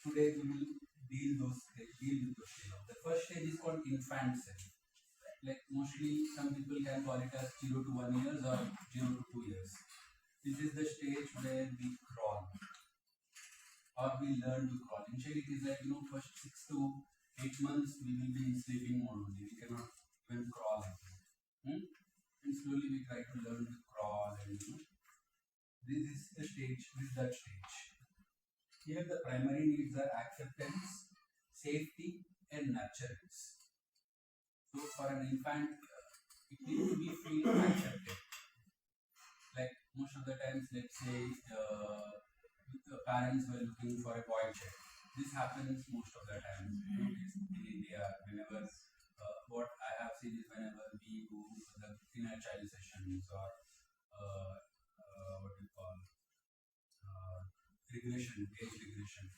today we will deal with those stage. The first stage is called infant stage. Like mostly some people can call it as 0 to 1 years or 0 to 2 years. This is the stage where we crawl or we learn to crawl. Initially, it is like first 6 to 8 months we will be in sleeping mode only. We cannot even crawl. And slowly we try to learn to crawl, and this is the stage. This is that stage. Here the primary needs are acceptance, safety, and nurturance. So for an infant, it needs to be feel accepted. Like most of the times, let's say the parents were looking for a boy child. This happens most of the time in India. Whenever what I have seen is whenever we do the inner child sessions or what we call regression, age regression.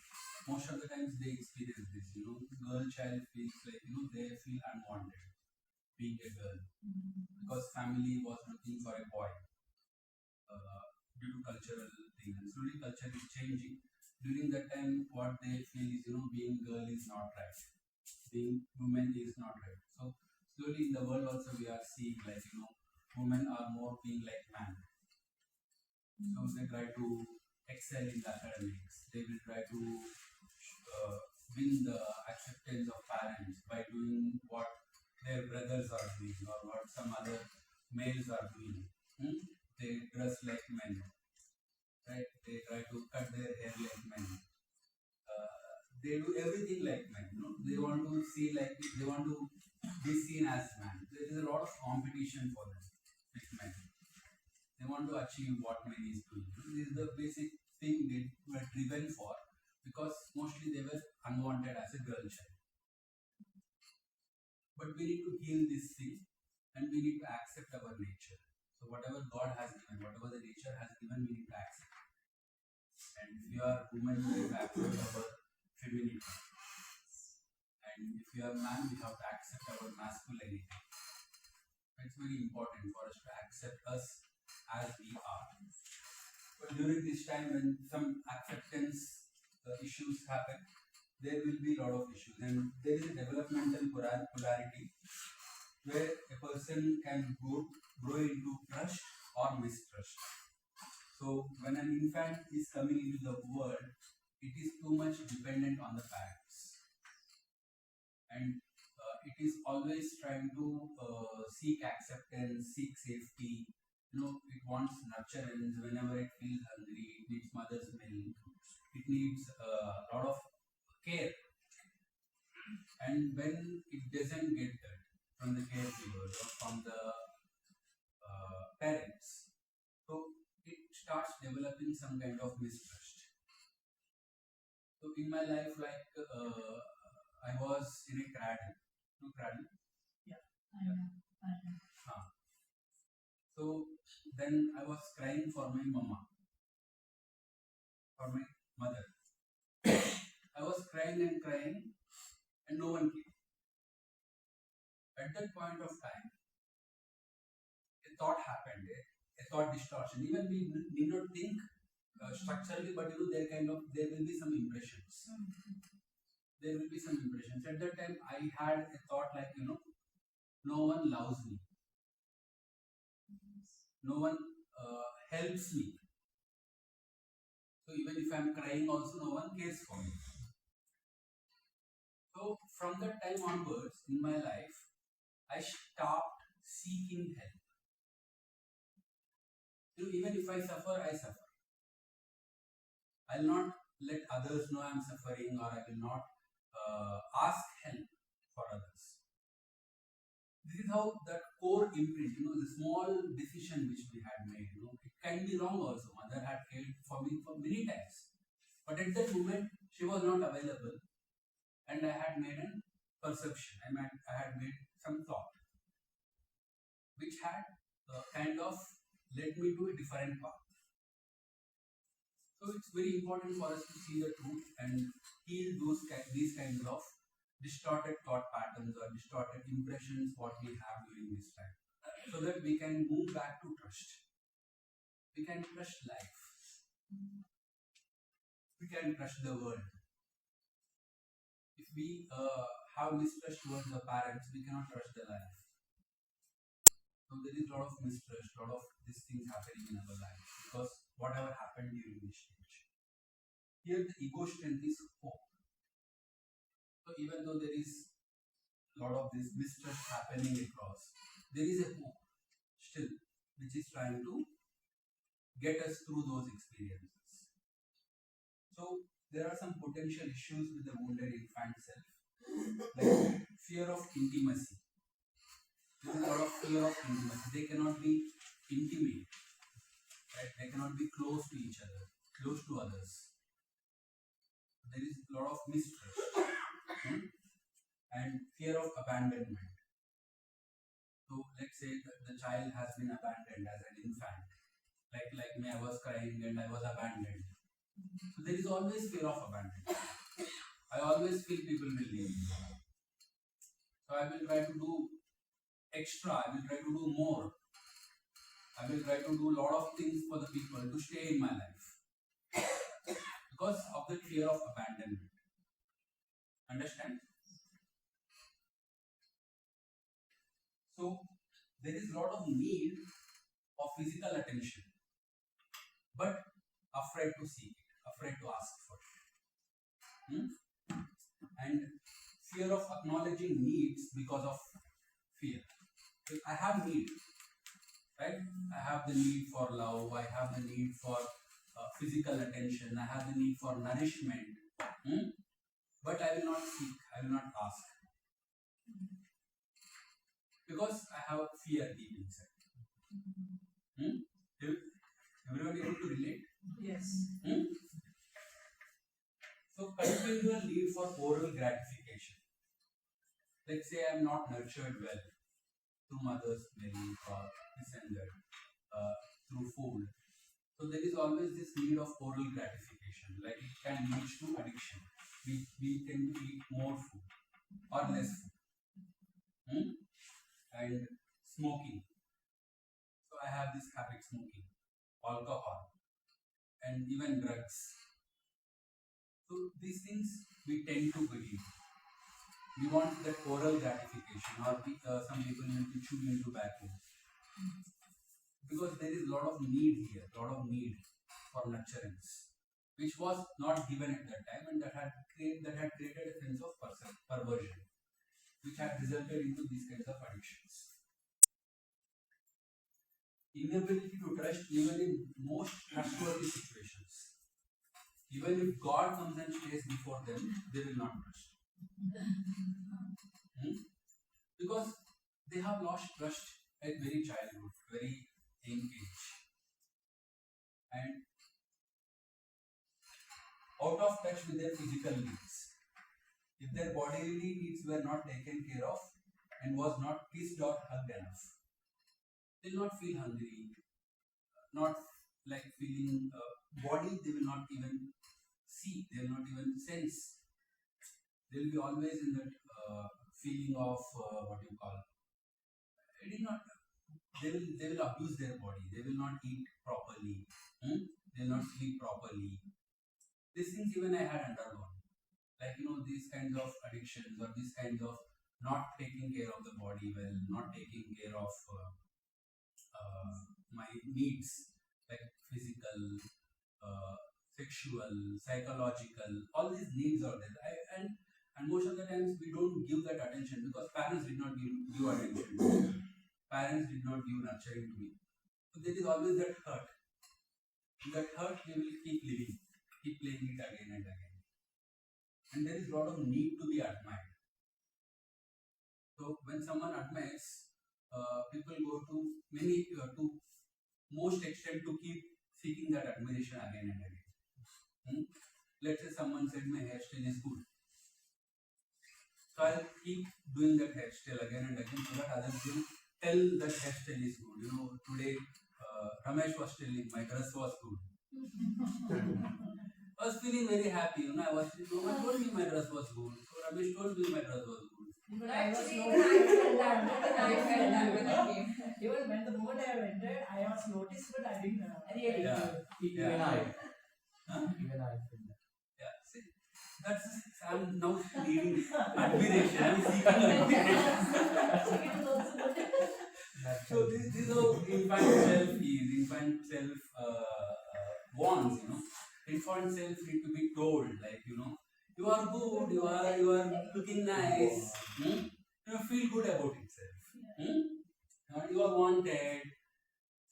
Most of the times they experience this. Girl child feels like they feel unwanted being a girl because family was looking for a boy due to cultural things. And slowly culture is changing. During that time, what they feel is being girl is not right, being woman is not right. So slowly in the world also we are seeing like women are more being like man. So they try to excel in the academics. They will try to win the acceptance of parents by doing what their brothers are doing or what some other males are doing. They dress like men, right? They try to cut their hair like men. They do everything like men. They want to see like they want to be seen as man. There is a lot of competition for them with men. They want to achieve what man is doing. This is the basic thing they were driven for because mostly they were unwanted as a girl child. But we need to heal this thing and we need to accept our nature. So whatever God has given, whatever the nature has given, we need to accept. And if you are woman, you have to accept our femininity. And if you are man, we have to accept our masculinity. It's very important for us to accept us as we are. But during this time, when some acceptance issues happen, there will be a lot of issues, and there is a developmental polarity where a person can grow into trust or mistrust. So when an infant is coming into the world, it is too much dependent on the parents, and it is always trying to seek acceptance, seek safety. It wants nurturance whenever it feels hungry. It needs mother's milk. It needs a lot of care. And when it doesn't get that from the caregivers or from the parents, so it starts developing some kind of mistrust. So in my life, like I was in a cradle. Cradle? Yeah. So then I was crying for my mama, for my mother. I was crying and no one came. At that point of time, a thought happened, a thought distortion. Even we need not think structurally, but there will be some impressions. There will be some impressions. At that time, I had a thought like no one loves me, no one helps me. So even if I am crying, also no one cares for me. So from that time onwards in my life, I stopped seeking help. Even if I suffer, I suffer. I'll not let others know I'm suffering, or I will not ask help for others. This is how that core imprint, the small decision which we had made, it can be wrong also. Mother had cared for me for many times. But at that moment, she was not available. And I had made a perception. I had made some thought, which had kind of led me to a different path. So it's very important for us to see the truth and heal these kinds of distorted thought patterns or distorted impressions what we have during this time, so that we can move back to trust. We can trust life. We can trust the world. we have mistrust towards the parents, we cannot trust their life. So there is a lot of mistrust, a lot of these things happening in our life because whatever happened during this stage. Here the ego strength is hope. So even though there is a lot of this mistrust happening across, there is a hope still which is trying to get us through those experiences. So there are some potential issues with the wounded infant self, like fear of intimacy. There is a lot of fear of intimacy. They cannot be intimate, right? They cannot be close to each other, close to others. There is a lot of mistrust and fear of abandonment. So let's say that the child has been abandoned as an infant, like me, I was crying and I was abandoned. So there is always fear of abandonment. I always feel people will leave me. So I will try to do extra, I will try to do more. I will try to do a lot of things for the people to stay in my life because of the fear of abandonment. Understand? So there is a lot of need of physical attention, but afraid to seek it, afraid to ask for it. And fear of acknowledging needs because of fear. So I have need, right? I have the need for love, I have the need for physical attention, I have the need for nourishment, but I will not seek, I will not ask because I have fear deep inside. Everyone able to relate? Yes. So continual need for oral gratification. Let's say I am not nurtured well through mother's milk or this and that, through food. So there is always this need of oral gratification, like it can lead to addiction. We tend to eat more food or less food. And smoking. So I have this habit, smoking, alcohol, and even drugs. So these things we tend to believe. We want that oral gratification, or some people need to chew into tobacco. Because there is a lot of need here, a lot of need for nurturance, which was not given at that time, and that had created a sense of perversion, which had resulted into these kinds of addictions. Inability to trust even in most trustworthy situations. Even if God comes and stays before them, they will not trust. Because they have lost trust at very childhood, very young age. And out of touch with their physical needs. If their bodily needs were not taken care of and was not kissed or hugged enough, they will not feel hungry, not like feeling body, they will not even see, they will not even sense. They will be always in that feeling of what you call, it is not, they will abuse their body, they will not eat properly, they will not sleep properly. These things even I had undergone. Like, these kinds of addictions or these kinds of not taking care of the body well, not taking care of my needs, like physical, sexual, psychological, all these needs are there. And most of the times we don't give that attention because parents did not give attention. Parents did not give nurturing to me. So there is always that hurt. And that hurt we will keep living, keep playing it again and again. And there is a lot of need to be admired. So when someone admires, people go to to most extent to keep seeking that admiration again and again. Let's say someone said my hairstyle is good. So I'll keep doing that hairstyle again and again so that others will tell that hairstyle is good. Today Ramesh was telling my dress was good. I was feeling very happy. I was told me my dress was good. So Ramesh told me my dress was good. But I was noticed that when I came. Even when the moment I entered, I was noticed, but I didn't really. Even I feel that. Yeah, see, I'm now needing admiration. I'm seeking admiration. Chicken is also good. So this is how infant self is. Infant self wants, Infant self need to be told, like, you are good, you are looking nice. Feel good about itself. You are wanted.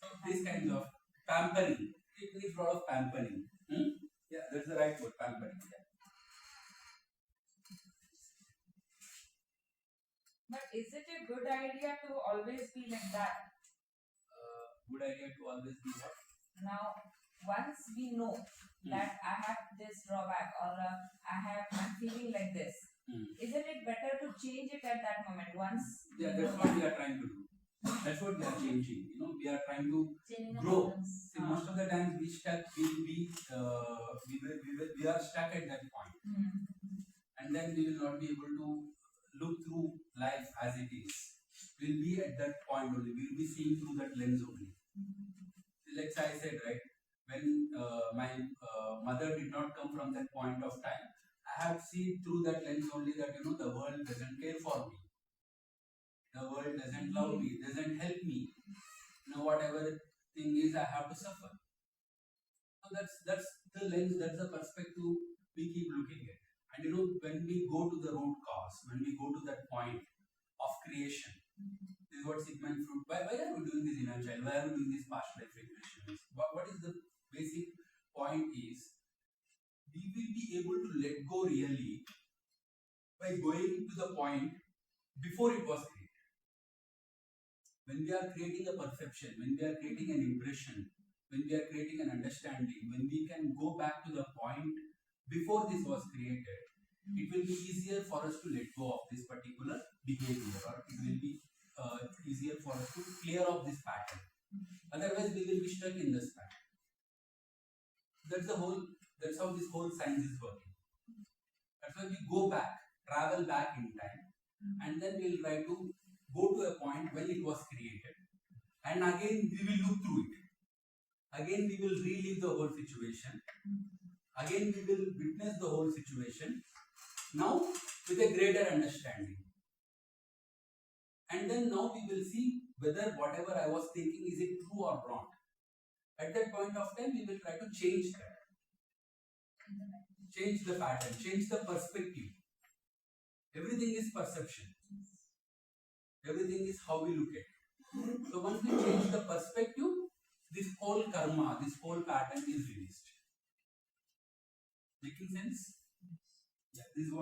So these kinds of pampering. It needs a lot of pampering. Yeah, that's the right word, pampering. Yeah. But is it a good idea to always be like that? Good idea to always be what? Now, once we know that I have this drawback or I'm feeling like this, isn't it better to change it at that moment? Once Yeah, that's what we are trying to do. That's what we are changing. We are trying to Changing the grow. patterns. See, most of the times we are stuck at that point, and then we will not be able to look through life as it is. We'll be at that point only. We'll be seeing through that lens only. Like I said, right, when my mother did not come from that point of time, I have seen through that lens only that the world doesn't care for me, the world doesn't love me, doesn't help me. Whatever the thing is, I have to suffer. So that's the lens, that's the perspective we keep looking at. And when we go to the root cause, when we go to that point of creation, this is what Sigmund Freud. Why are we doing this inner child? Why are we doing this past life regression? What is the basic point is we will be able to let go really by going to the point before it was created. When we are creating a perception, when we are creating an impression, when we are creating an understanding, when we can go back to the point before this was created, it will be easier for us to let go of this particular behavior, or it will be easier for us to clear off this pattern. Otherwise, we will be stuck in this pattern. That's how this whole science is working. That's why we go back, travel back in time, and then we'll try to go to a point when it was created, and again we will look through it. Again we will relive the whole situation. Again we will witness the whole situation. Now with a greater understanding. And then now we will see whether whatever I was thinking, is it true or wrong. At that point of time, we will try to change that. Change the pattern, change the perspective. Everything is perception. Everything is how we look at it. So once we change the perspective, this whole karma, this whole pattern is released. Making sense? Yeah, this is what